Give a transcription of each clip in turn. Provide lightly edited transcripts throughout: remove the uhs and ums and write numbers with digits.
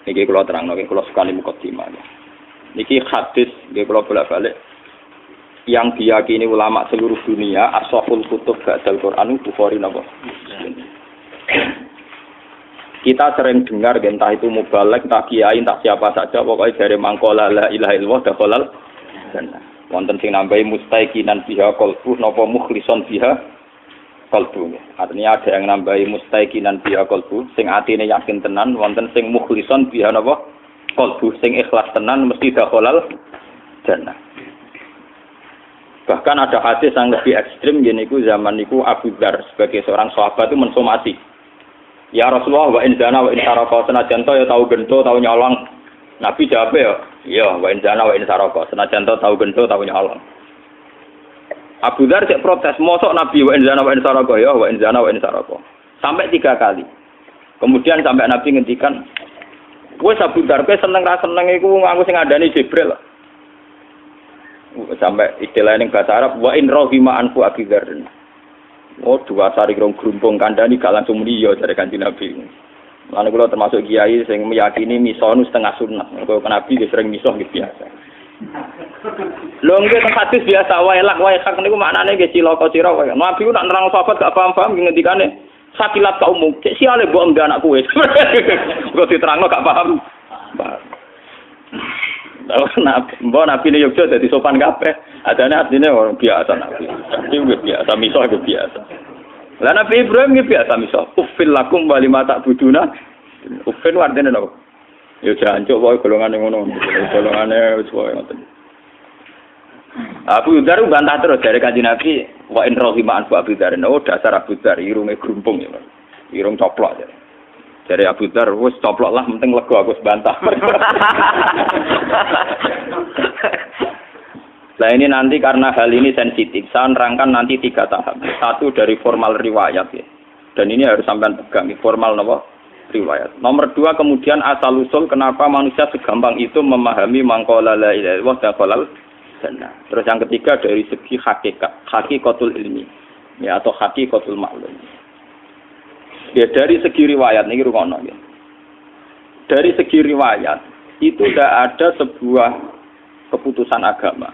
Niki kula terangno, niki kula sekali mukadimah. Niki hadis nggih kula bolak-balik yang diyakini ulama seluruh dunia as-sahul kutub ba'dal Quran Bukhari napa. Kita sering dengar entah itu mubalek, entah kiai, entah siapa saja pokoknya dari mangkola la ilaha illallah dakhalal jannah. Wonten sing nambahi mustaiqinan biha qalbu napa mukhlishon biha qalbu. Artinya ada yang nambahi mustaiqinan biha qalbu sing atine yakin tenan, wonten sing mukhlishon biha napa qalbu sing ikhlas tenan mesti dakhalal jannah. Bahkan ada hadis yang lebih ekstrim gini ku zaman niku Abu Dzar sebagai seorang sahabat itu mensomasi. Ya Rasulullah wa in zana wa in saraka senajan to ya tau gento tau nyolong. Nabi jawab ya wa in zana wa in saraka senajan to tau gento tau nyolong. Abu Dzar cek protes, mosok Nabi wa in zana wa in saraka ya wa in zana wa in saraka. Sampai 3 kali. Kemudian sampai Nabi ngendikan, "Wes Abu Dzar kowe seneng ra seneng iku aku sing ngandani Jibril." Sampai istilah ning bahasa Arab wa in rahima anfu Abu Dzar. Oh, 2 sari rong grumpung kandhani gak langsung muni ya dari Kanjeng Nabi. Lan kula termasuk kiai sing meyakini misah setengah sunat. Kok Nabi wis sering misah gitu biasa. Lho nggih teng hadis biasa wae lak wae hak niku maknane nggih cilaka sira wae. Nabi ku nak nerang sahabat gak paham-paham ngendikane sakilat kaummu. Cek siale mbok mbek anakku wis. Kok diterangno gak paham. Mbok Nabi ini Yogyakarta jadi sopan kabeh. Adane artine orang biasa Nabi. Tapi biasa misah biasa. Lah Nabi Ibrahim iki biasa misah. Uffil lakum wa lima ta'buduna. Uffil artine napa? Ya jancuk wae golongane ngono. Golongane wis wae ngoten. Abu Dzar bantah terus dari Kanjeng Nabi wa in rahima an Abu Dzar. Oh dasar Abu Dzar irunge grumpung ya. Irung coplok ya. Dari Abu Dzar, wis coplok lah, penting lega aku bantah. Nah ini nanti karena hal ini sensitif, saya nerangkan nanti 3 tahap. 1 dari formal riwayat ya, dan ini harus sampai pegang formal apa? Riwayat. Nomor 2 kemudian asal usul kenapa manusia segampang itu memahami mangkola la ilaha illallah dakhalal jannah. Terus yang ketiga dari segi hakikat, hakikatul ilmi, ya atau hakikatul ma'lum. Ya dari segi riwayat niki rukono ya. Dari segi riwayat itu tidak ada sebuah keputusan agama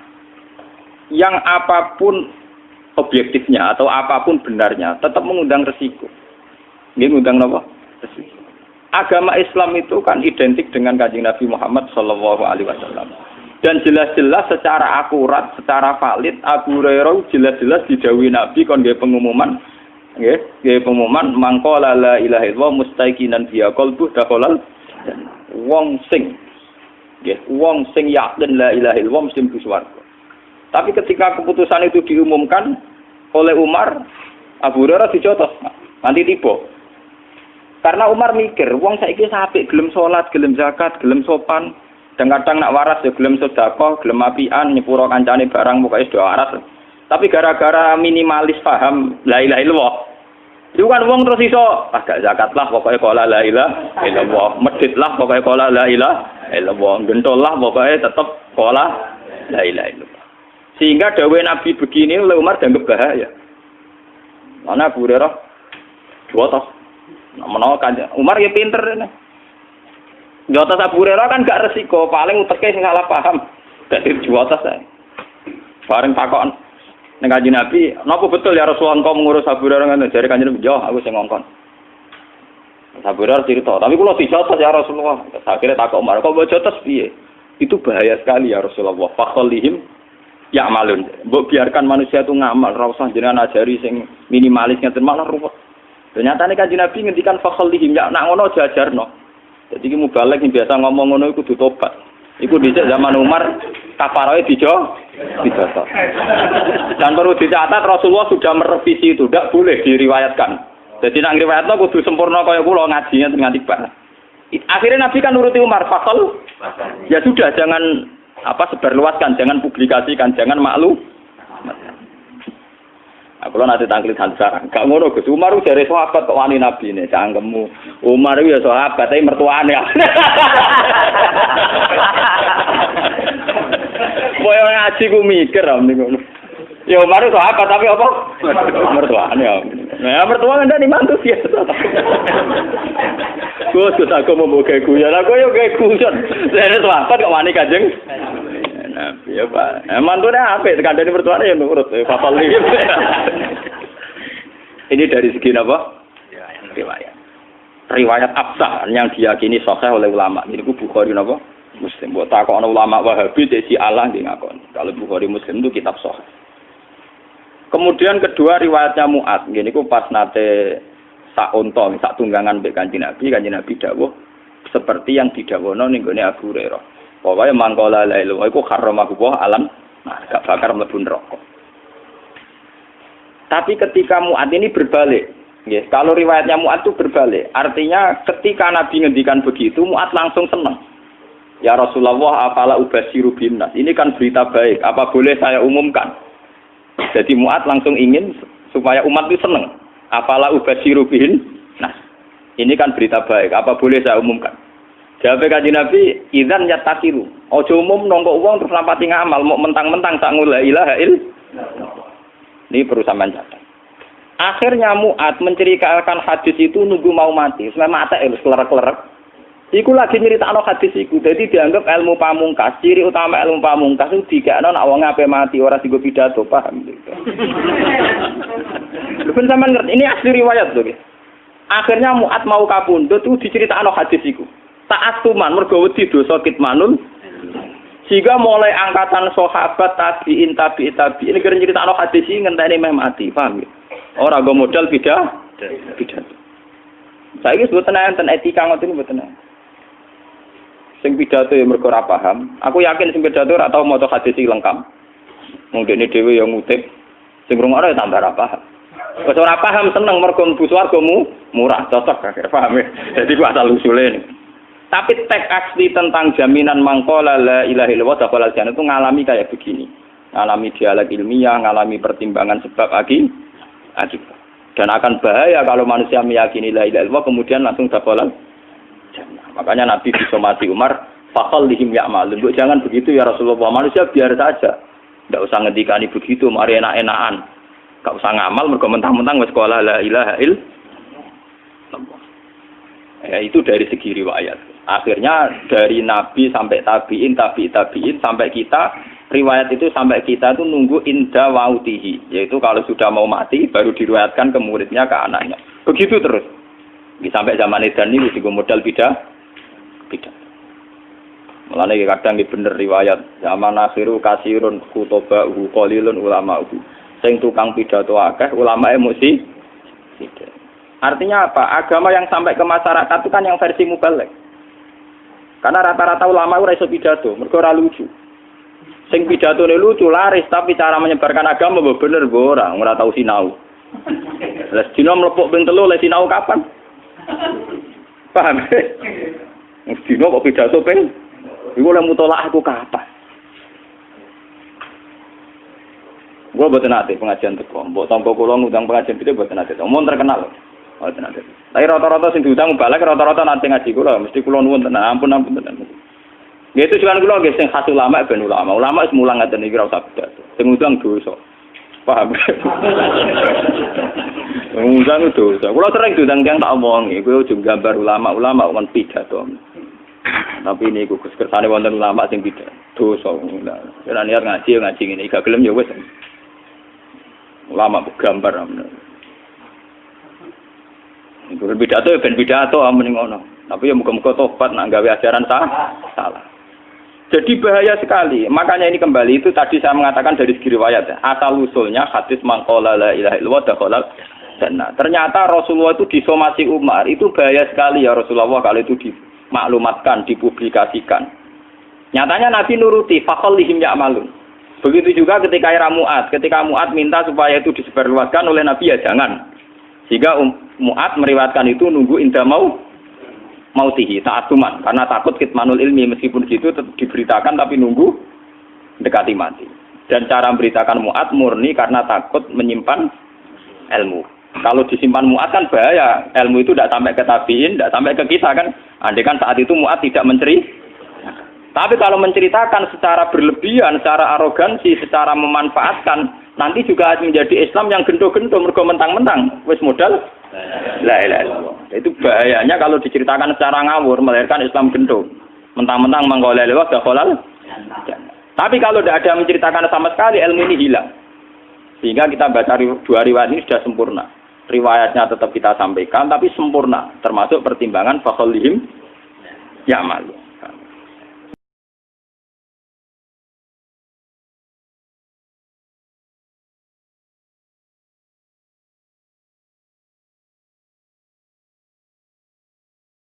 yang apapun objektifnya atau apapun benarnya tetap mengundang resiko. Nggih ngundang napa? Resiko. Agama Islam itu kan identik dengan Kanjeng Nabi Muhammad sallallahu alaihi wasallam. Dan jelas-jelas secara akurat, secara valid Abu Hurairah jelas-jelas didhawuhi Nabi kon nggih pengumuman nggih pengumuman mangkola la ilaha illallah mustaiqinan biha qalbu dakhalal wong sing yakin la ilaha illallah mesti mlebu swarga. Tapi ketika keputusan itu diumumkan oleh Umar, Abu Hurairah dicotos nanti tiba. Karena Umar mikir wong saiki apik gelem salat, gelem zakat, gelem sopan, kadang-kadang nak waras ya gelem sedekah, gelem apian nyepuro kancane barang pokoke do waras. Tapi gara-gara minimalis paham la ilaha illallah. Itu kan wong terus iso agak zakat lah pokoknya qala la ilaha illallah, medhit lah pokoknya qala la ilaha illallah, gentol lah pokoknya tetap qala la ilaha illallah. Sehingga dawuh Nabi begini oleh Umar dianggap bahaya. Mana Abu Hurairah jotos. Menawa kan Umar ya pinter ini. Jotos Abu Hurairah kan gak resiko, paling uteke sing salah paham. Dadi jotos ae. Bareng takon ning Kanjeng Nabi, napa betul ya Rasulullah engkau mengurus Abu Hurairah ngene? Jare Kanjeng Nabi, "Yo, aku sing ngongkon." Abu Hurairah cerita, "Tapi kula dijotos ya Rasulullah." Akhirnya takok Umar, "Kok mbok jotos piye?" Itu bahaya sekali ya Rasulullah. Fakholihim ya'malun. Mbok biarkan manusia itu ngamal, ora usah jenengan ajari sing minimalis ngeten malah ruwet. Ternyata nek Kanjeng Nabi ngendikan fakholihim ya nak ngono aja ajarno. Jadi ki mubalek sing biasa ngomong ngono iku kudu tobat. Iku dhisik zaman Umar kafaroe dijotos. Dan perlu dicatat Rasulullah sudah merevisi itu, tidak boleh diriwayatkan. Jadi nak riwayatno kudu sempurna kaya kula ngajinya nganti bar. Akhirnya Nabi kan nuruti Umar, fakol. Ya sudah jangan sebarluaskan, jangan publikasikan, jangan maklum. Aku lo nanti tangklit hansaran. Gak ngono Gus. Umar dari sahabat kok wani Nabi ini, cangkemmu. Umar itu ya sahabat, tapi mertuane. Boyo ngaji ku mikir am niku. Ya Umar itu sahabat tapi apa? Mertuane. Nah, mertua ngandani mantu biasa. Gus aku mau gawe guyon. Aku yo gawe guyon. Lha sahabat kok wani Kanjeng. Nah, ya Pak. Mantune apik kandhane mertuane ya nurut. Papal iki. Ini dari segi apa? Riwayat. Riwayat absah yang diyakini sahih oleh ulama. Ini ku Bukhari napa? Muslim. Mbok takokno ulama Wahabi dadi Allah nggih ngakon. Kalau Bukhari Muslim itu kitab sahih. Kemudian kedua riwayatnya Mu'ad. Ini ku pas nate sak unta, sak tunggangan mbek Kanjeng Nabi dawuh seperti yang didhawuhna ning gone Abu Hurairah. Pokoke mangkola la ilaha iku haramahu alam, nah gak bakar mlebu neraka. Tapi ketika Mu'ad ini berbalik, yes, kalau riwayatnya Mu'ad itu berbalik, artinya ketika Nabi ngendikan begitu, Mu'ad langsung senang. Ya Rasulullah, afala ubasyiru binnas. Ini kan berita baik, apa boleh saya umumkan? Jadi Mu'ad langsung ingin supaya umat itu senang. Afala ubasyiru binnas. Ini kan berita baik, apa boleh saya umumkan? Jawab Kanjeng Nabi, idzan yattasiru. Aja umum nongko wong terus lampati ngamal, mau mentang-mentang sak la ilaha illallah. Ini perlu sampean catat. Akhirnya Mu'ad menceritakan hadis itu nunggu mau mati. Selama mata kelerek-kelerek. Iku lagi nyeritakno hadis iku. Jadi dianggap ilmu pamungkas. Ciri utama ilmu pamungkas itu digakno nek wong ape mati ora dienggo pidato, paham gitu. Lha ben sampean ngerti ini asli riwayat lho. Akhirnya Mu'ad mau kapundhut itu diceritakno hadis iku. Ta'assuman mergo wedi dosa kitmanul. Sehingga mulai angkatan sahabat tabi'in ini kira nyeritakno hadis iki ngenteni meh mati, paham ya? Ora go modal pidato. Saiki mboten enten etika ngoten mboten. Sing pidato ya mergo ora paham. Aku yakin sing pidato ora tau maca hadis iki lengkap. Wong dene dhewe ya ngutip. Sing ngrungokno ya tambah ora paham. Wis ora paham seneng mergo mlebu swargamu murah cocok akhir paham ya. Jadi ku asal usule ini. Tapi teks asli tentang jaminan mangkola la ilaha illallah dakhalal jannah itu ngalami kayak begini. Ngalami dialog ilmiah, ngalami pertimbangan sebab akibat. Dan akan bahaya kalau manusia meyakini la ilaha illallah kemudian langsung dakhalal jannah. Makanya Nabi bisa mati Umar, faqallihim ya'malun. Jangan begitu ya Rasulullah. Manusia biar saja. Enggak usah ngendikani begitu, mari enak-enakan. Enggak usah ngamal mergo mentang-mentang wis sekolah la ilaha illallah. Ya itu dari segi riwayat. Akhirnya dari Nabi sampai tabi'in sampai kita, riwayat itu sampai kita itu nunggu inda wautihi, yaitu kalau sudah mau mati baru diriwayatkan ke muridnya, ke anaknya. Begitu terus. Sampai zaman edan ini juga modal bidah. Mulane kadang iki bener riwayat zaman akhiru kasirun kutoba qalilun ulama. Sing tukang pidato akeh, ulamae mesti tidak. Artinya apa? Agama yang sampai ke masyarakat itu kan yang versi mubalek. Karena rata-rata ulama ora iso pidato, mergo ora lucu. Sing pidatone lucu laris, tapi cara menyebarkan agama bener ora tau sinau. Lah dina mlepuk ping 3 le sinau kapan? Paham? Dina kok pidato ping iku le mutolaah aku kapan? Gua boten nate pengajian teko. Mbok tampa kula ngundang pengajian iki boten nate. Omong terkenal. Oh tenan. Tapi rata-rata sing diundang balik rata-rata nanti ngaji kula mesti kula nuwun tenan ampun tenan. Nggih tujuan kula nggih sing khas ulama ben ulama. Ulama wis mulang ngaten iki ora usah pidato. Sing ngundang dosa. Paham? Ngundang dosa. Kula sering diundang tiyang tak omongi, kowe ojo gambar ulama kon pidato. Tapi niku kersane wonten ulama sing pidato dosa. Ora niat ngaji ngene gak gelem ya wis. Ulama gambar amen. Pidato ben pidato amen ngono. Tapi ya muga-muga tobat nak gawe ajaran salah. Jadi bahaya sekali. Makanya ini kembali itu tadi saya mengatakan dari segi riwayat. Asal usulnya hadis mangqala la ilaha illallah dakhalal jannah. Ternyata Rasulullah itu disomasi Umar. Itu bahaya sekali ya Rasulullah kalau itu dimaklumatkan, dipublikasikan. Nyatanya Nabi nuruti faqallihim ya'malun. Begitu juga ketika era Mu'ad. Ketika Mu'ad minta supaya itu disebarluaskan oleh Nabi ya jangan. Sehingga Mu'ad meriwayatkan itu nunggu indah mautihi ta'atuman karena takut kitmanul ilmi meskipun gitu tetap diberitakan tapi nunggu dekati mati. Dan cara memberitakan Mu'ad murni karena takut menyimpan ilmu. Kalau disimpan Mu'ad kan bahaya, ilmu itu tidak sampai ke tabi'in, tidak sampai ke kita kan. Andai kan saat itu Mu'ad tidak tapi kalau menceritakan secara berlebihan, secara arogansi, secara memanfaatkan nanti juga menjadi Islam yang gento-gento mergo mentang-mentang wis modal la ilaha illallah. Itu bahayanya kalau diceritakan secara ngawur melahirkan Islam gento. Mentang-mentang mangko la ilaha illallah. Tapi kalau tidak ada menceritakan sama sekali, ilmu ini hilang. Sehingga kita baca dua riwayat ini sudah sempurna. Riwayatnya tetap kita sampaikan, tapi sempurna. Termasuk pertimbangan fakholihim ya'mal.